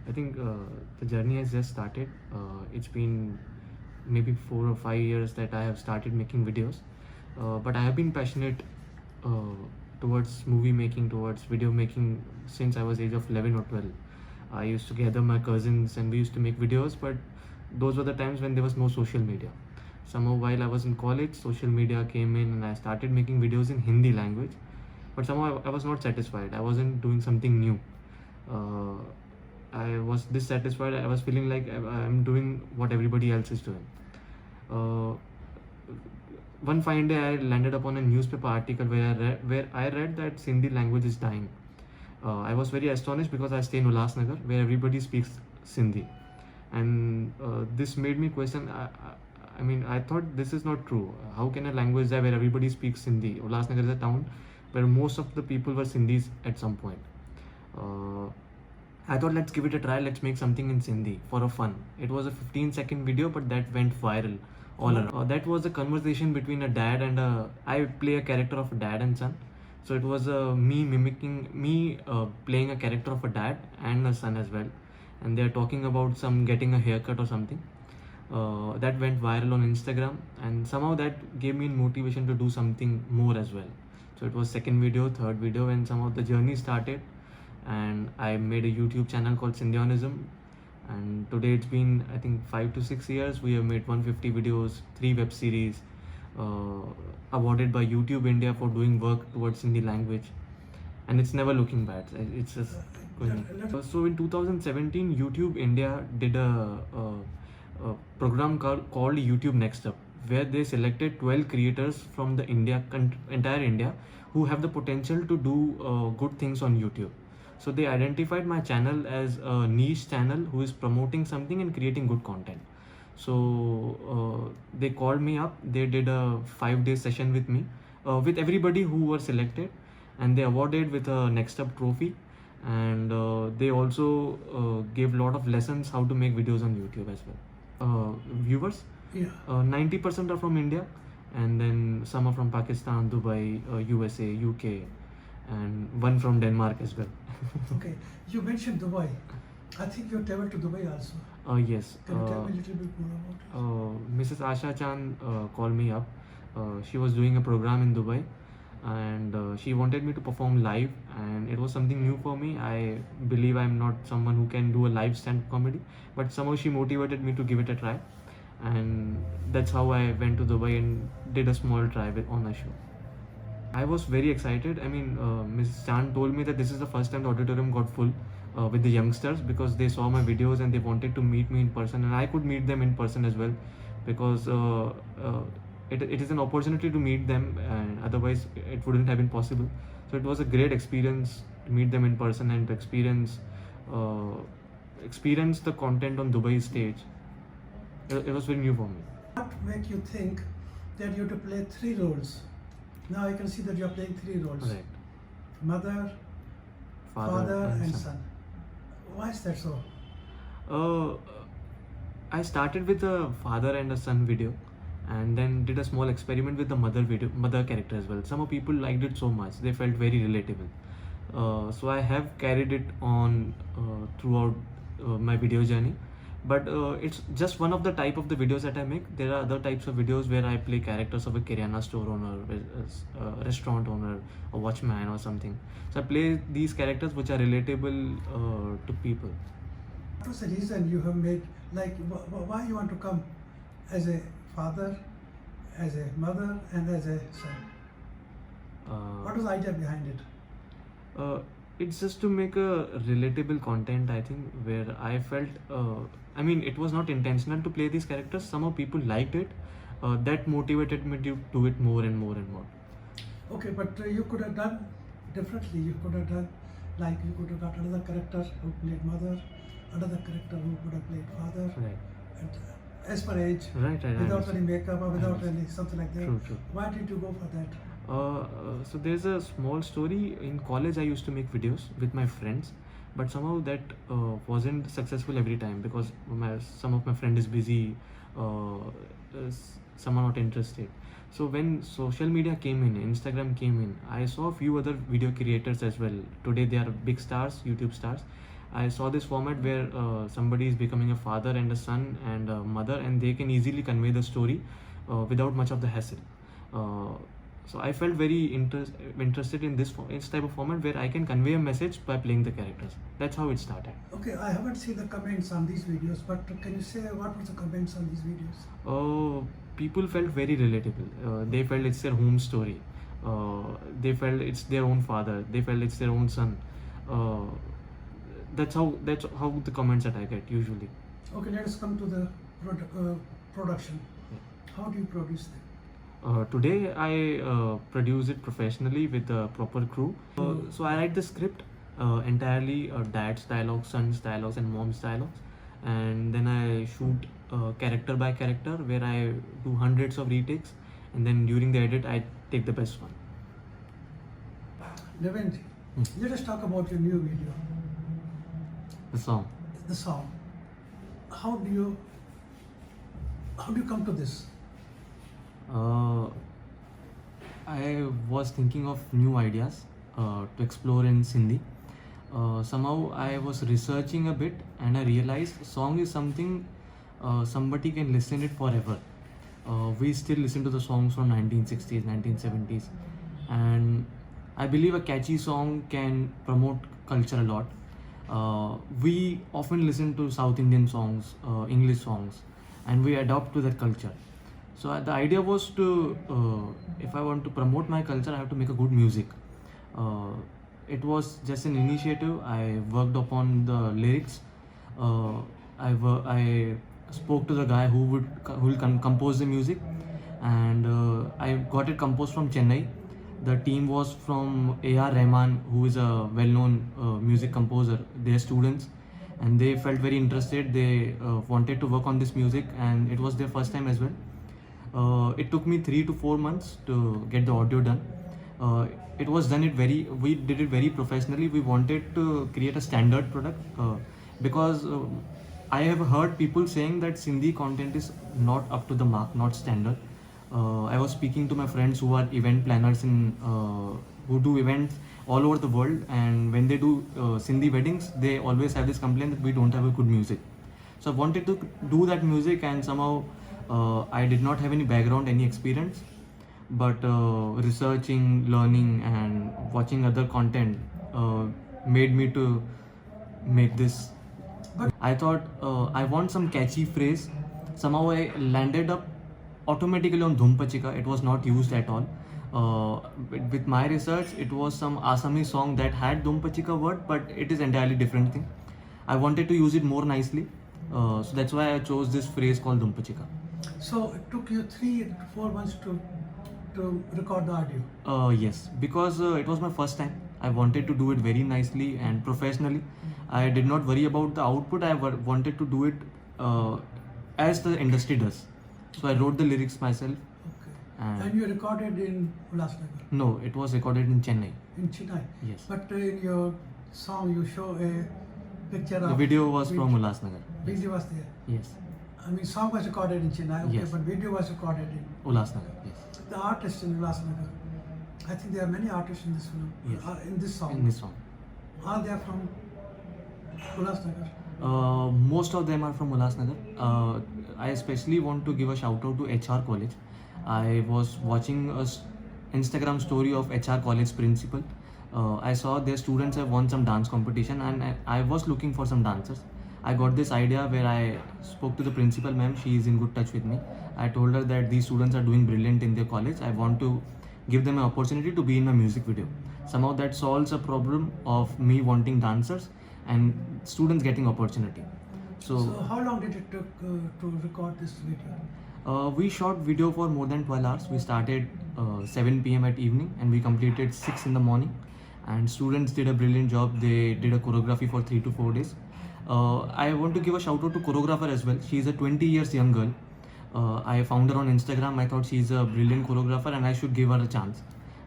I think the journey has just started. It's been maybe 4 or 5 years that I have started making videos, but I have been passionate uh, towards movie making, towards video making since I was age of 11 or 12. I used to gather my cousins and we used to make videos, but those were the times when there was no social media. Somehow while I was in college, social media came in and I started making videos in Hindi language, but somehow I was not satisfied. I wasn't doing something new. Uh, I was dissatisfied. I was feeling like I'm doing what everybody else is doing. Uh, One fine day, I landed upon a newspaper article where I read that Sindhi language is dying. I was very astonished because I stay in Ulhasnagar, where everybody speaks Sindhi, and this made me question. I mean, I thought this is not true. How can a language die where everybody speaks Sindhi? Ulhasnagar is a town where most of the people were Sindhis at some point. Uh, I thought let's give it a try. Let's make something in Sindhi for a fun. It was a 15-second video, but that went viral all around. That was a conversation between a dad and a. I play a character of a dad and son, so it was me playing a character of a dad and a son as well, and they are talking about some getting a haircut or something. That went viral on Instagram, and somehow that gave me motivation to do something more as well. So it was second video, third video, and somehow the journey started, and I made a YouTube channel called Syndionism. And today it's been, I think, 5 to 6 years. We have made 150 videos, 3 web series, awarded by YouTube India for doing work towards Hindi language, and it's never looking bad. It's just going. So in 2017, YouTube India did a program called YouTube Next Up, where they selected 12 creators from the entire India who have the potential to do good things on YouTube. So they identified my channel as a niche channel who is promoting something and creating good content. So they called me up. They did a 5-day session with me, with everybody who were selected, and they awarded with a Next Up trophy. And they also gave a lot of lessons how to make videos on YouTube as well. Viewers, 90% are from India, and then some are from Pakistan, Dubai, USA, UK, and one from Denmark as well. Okay, you mentioned Dubai. I think you traveled to Dubai also. Yes. Can you tell me a little bit more about it? Mrs. Asha Chan called me up. She was doing a program in Dubai, and she wanted me to perform live, and it was something new for me. I believe I'm not someone who can do a live stand-up comedy, but somehow she motivated me to give it a try, and that's how I went to Dubai and did a small try on a show. I was very excited. I mean, Ms. Chan told me that this is the first time the auditorium got full with the youngsters, because they saw my videos and they wanted to meet me in person, and I could meet them in person as well, because it is an opportunity to meet them, and otherwise it wouldn't have been possible. So it was a great experience to meet them in person and to experience the content on Dubai stage. It was very new for me. What make you think that you have to play 3 roles? Now I can see that you are playing 3 roles. Right. Mother, father and son. Why is that so? I started with a father and a son video, and then did a small experiment with the mother character as well. Some of people liked it so much; they felt very relatable. So I have carried it on throughout my video journey. But it's just one of the type of the videos that I make. There are other types of videos where I play characters of a Kiryana store owner, a restaurant owner, a watchman or something. So I play these characters which are relatable to people. What was the reason you have made, like, why you want to come as a father, as a mother and as a son? What was the idea behind it? It's just to make a relatable content, I think, where I felt, I mean, it was not intentional to play these characters. Somehow people liked it. That motivated me to do it more and more and more. Okay, but you could have done differently. You could have done, like, you could have got another character who played mother, another character who could have played father. Right. And as per age, Right. without any makeup or without any something like that. True. Why did you go for that? So there's a small story. In college, I used to make videos with my friends, but somehow that wasn't successful every time, because some of my friend is busy, some are not interested. So when social media came in, Instagram came in, I saw a few other video creators as well. Today they are big stars, YouTube stars, I saw this format where somebody is becoming a father and a son and a mother, and they can easily convey the story without much of the hassle. Uh, so I felt very interested in this type of format where I can convey a message by playing the characters. That's how it started. Okay, I haven't seen the comments on these videos, but can you say what was the comments on these videos? People felt very relatable. They felt it's their home story. They felt it's their own father. They felt it's their own son. Uh, that's how the comments that I get usually. Okay, let us come to the production. How do you produce them? Today I produce it professionally with a proper crew. So I write the script entirely, dad's dialogues, son's dialogues, and mom's dialogues, and then I shoot character by character where I do hundreds of retakes, and then during the edit I take the best one. Dirven, let us talk about your new video. The song. The song. How do you come to this? I was thinking of new ideas to explore in Sindhi. Somehow I was researching a bit and I realized song is something somebody can listen it forever. We still listen to the songs from 1960s, 1970s, and I believe a catchy song can promote culture a lot. We often listen to South Indian songs, English songs, and we adopt to that culture. So the idea was to, if I want to promote my culture, I have to make a good music. It was just an initiative. I worked upon the lyrics. I spoke to the guy who will compose the music, and I got it composed from Chennai. The team was from A.R. Rahman, who is a well-known music composer. They are students, and they felt very interested. They wanted to work on this music, and it was their first time as well. It took me 3 to 4 months to get the audio done. We did it very professionally. We wanted to create a standard product because I have heard people saying that Sindhi content is not up to the mark, not standard. I was speaking to my friends who are event planners who do events all over the world, and when they do Sindhi weddings, they always have this complaint that we don't have a good music. So I wanted to do that music, and somehow I did not have any background, any experience, but researching, learning, and watching other content made me to make this. But I thought I want some catchy phrase. Somehow I landed up automatically on Dhumpachika. It was not used at all. With my research, it was some Assamese song that had Dhumpachika word, but it is entirely different thing. I wanted to use it more nicely, so that's why I chose this phrase called Dhumpachika. So it took you 3 to 4 months to record the audio? Yes, because it was my first time. I wanted to do it very nicely and professionally. I did not worry about the output. I wanted to do it as the industry does. So I wrote the lyrics myself. Okay. And you recorded in Ulhasnagar? No, it was recorded in Chennai. In Chennai? Yes. But in your song you show a picture of... The video was from Ulhasnagar. Video was there? Yes. I mean, song was recorded in Chennai, okay, Yes. but video was recorded in Ulhasnagar, yes. The artists in Ulhasnagar. I think there are many artists in this film, Yes. in this song. In this song. Are they from Ulhasnagar? Most of them are from Ulhasnagar. I especially want to give a shout out to HR College. I was watching a Instagram story of HR College principal. I saw their students have won some dance competition, and I was looking for some dancers. I got this idea where I spoke to the principal ma'am. She is in good touch with me. I told her that these students are doing brilliant in their college. I want to give them an opportunity to be in my music video. Somehow that solves a problem of me wanting dancers and students getting opportunity. So how long did it take to record this video? We shot video for more than 12 hours. We started 7 p.m. at evening and we completed 6 in the morning. And students did a brilliant job. They did a choreography for 3 to 4 days. I want to give a shout out to choreographer as well. She is a 20 years young girl. I found her on Instagram. I thought she's a brilliant choreographer and I should give her a chance.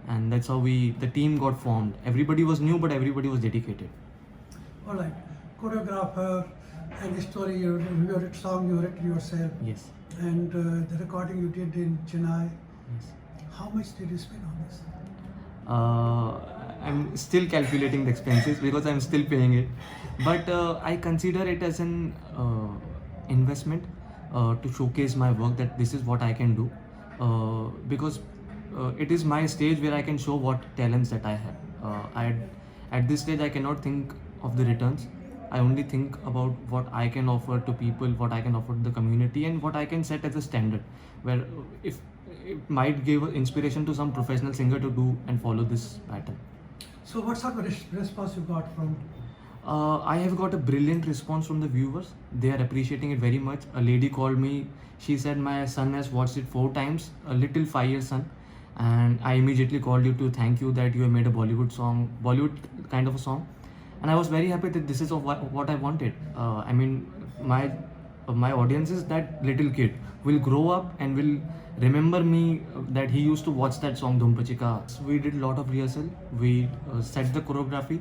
And that's how the team got formed. Everybody was new, but everybody was dedicated. All right. Choreographer and the story, your song you wrote yourself. Yes. And the recording you did in Chennai. Yes. How much did you spend on this? I'm still calculating the expenses because I'm still paying it. But I consider it as an investment to showcase my work, that this is what I can do, because it is my stage where I can show what talents that I have. At this stage I cannot think of the returns. I only think about what I can offer to people, what I can offer to the community, and what I can set as a standard, where if it might give inspiration to some professional singer to do and follow this pattern. So what sort of response you got from? I have got a brilliant response from the viewers. They are appreciating it very much. A lady called me. She said my son has watched it 4 times, a little 5-year son, and I immediately called you to thank you that you have made a Bollywood kind of a song, and I was very happy that this is what I wanted. I mean, my audience is that little kid will grow up and will remember me, that he used to watch that song Dhumpachika. So we did a lot of rehearsal. We set the choreography.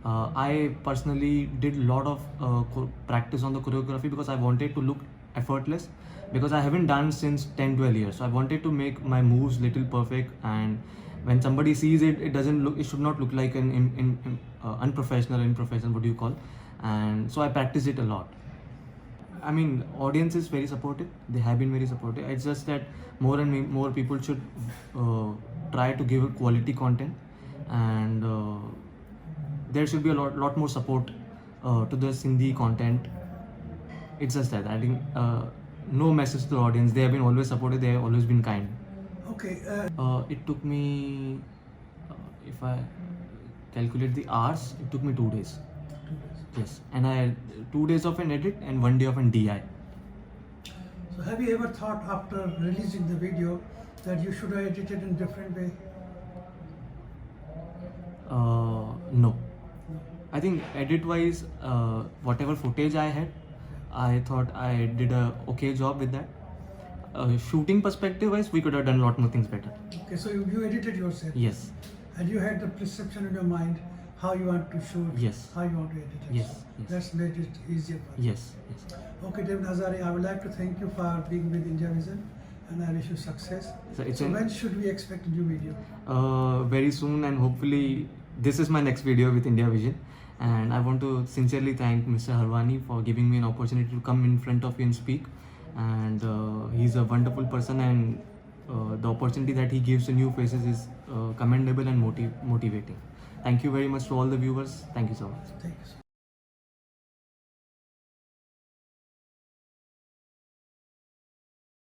I personally did a lot of practice on the choreography because I wanted to look effortless, because I haven't done since 10-12 years. So I wanted to make my moves little perfect, and when somebody sees it, it should not look like an unprofessional, what do you call? And so I practiced it a lot. I mean, audience is very supportive. They have been very supportive. It's just that more and more people should try to give quality content, and there should be a lot more support to the Sindhi content. It's just that I think no message to the audience. They have been always supportive. They have always been kind. Okay. It took me, if I calculate the hours, it took me 2 days. 2 days. Yes, and I had 2 days of an edit and 1 day of an DI. So have you ever thought after releasing the video that you should have edited in different way? No. I think edit-wise, whatever footage I had, I thought I did a okay job with that. Shooting perspective-wise, we could have done a lot more things better. Okay, so you edited yourself. Yes. And you had the perception in your mind how you want to shoot, Yes. how you want to edit it. Yes, yes. That's made it easier for you. Yes. Okay, Dirven Hazari, I would like to thank you for being with Indiavision, and I wish you success. So when should we expect a new video? Very soon, and hopefully this is my next video with Indiavision. And I want to sincerely thank Mr. Harwani for giving me an opportunity to come in front of you and speak. And he's a wonderful person, and the opportunity that he gives to new faces is commendable and motivating. Thank you very much to all the viewers. Thank you so much. Thank you so much.